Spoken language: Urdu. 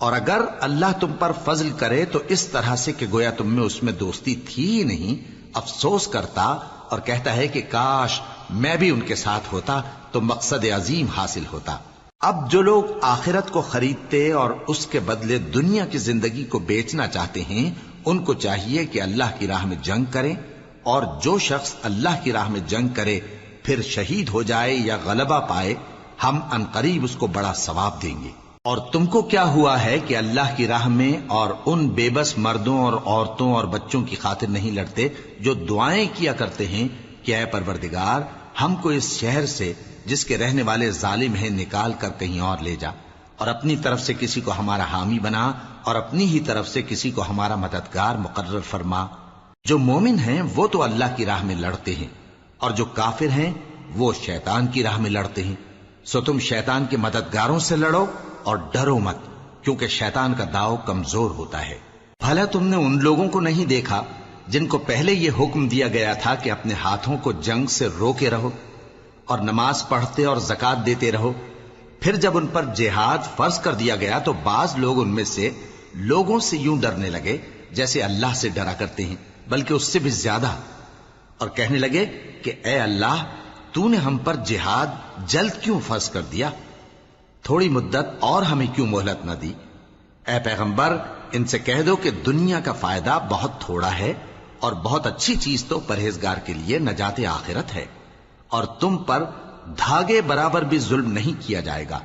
اور اگر اللہ تم پر فضل کرے تو اس طرح سے کہ گویا تم میں اس میں دوستی تھی ہی نہیں، افسوس کرتا اور کہتا ہے کہ کاش میں بھی ان کے ساتھ ہوتا تو مقصد عظیم حاصل ہوتا۔ اب جو لوگ آخرت کو خریدتے اور اس کے بدلے دنیا کی زندگی کو بیچنا چاہتے ہیں، ان کو چاہیے کہ اللہ کی راہ میں جنگ کریں، اور جو شخص اللہ کی راہ میں جنگ کرے پھر شہید ہو جائے یا غلبہ پائے، ہم عنقریب اس کو بڑا ثواب دیں گے۔ اور تم کو کیا ہوا ہے کہ اللہ کی راہ میں اور ان بے بس مردوں اور عورتوں اور بچوں کی خاطر نہیں لڑتے جو دعائیں کیا کرتے ہیں کہ اے پروردگار ہم کو اس شہر سے جس کے رہنے والے ظالم ہیں نکال کر کہیں اور لے جا، اور اپنی طرف سے کسی کو ہمارا حامی بنا اور اپنی ہی طرف سے کسی کو ہمارا مددگار مقرر فرما۔ جو مومن ہیں وہ تو اللہ کی راہ میں لڑتے ہیں، اور جو کافر ہیں وہ شیطان کی راہ میں لڑتے ہیں، سو تم شیطان کے مددگاروں سے لڑو اور ڈرو مت، کیونکہ شیطان کا داؤ کمزور ہوتا ہے۔ بھلا تم نے ان لوگوں کو نہیں دیکھا جن کو پہلے یہ حکم دیا گیا تھا کہ اپنے ہاتھوں کو جنگ سے روکے رہو اور نماز پڑھتے اور زکوٰۃ دیتے رہو، پھر جب ان پر جہاد فرض کر دیا گیا تو بعض لوگ ان میں سے لوگوں سے یوں ڈرنے لگے جیسے اللہ سے ڈرا کرتے ہیں، بلکہ اس سے بھی زیادہ، اور کہنے لگے کہ اے اللہ تو نے ہم پر جہاد جلد کیوں فرض کر دیا؟ تھوڑی مدت اور ہمیں کیوں مہلت نہ دی؟ اے پیغمبر ان سے کہہ دو کہ دنیا کا فائدہ بہت تھوڑا ہے، اور بہت اچھی چیز تو پرہیزگار کے لیے نجات آخرت ہے، اور تم پر دھاگے برابر بھی ظلم نہیں کیا جائے گا۔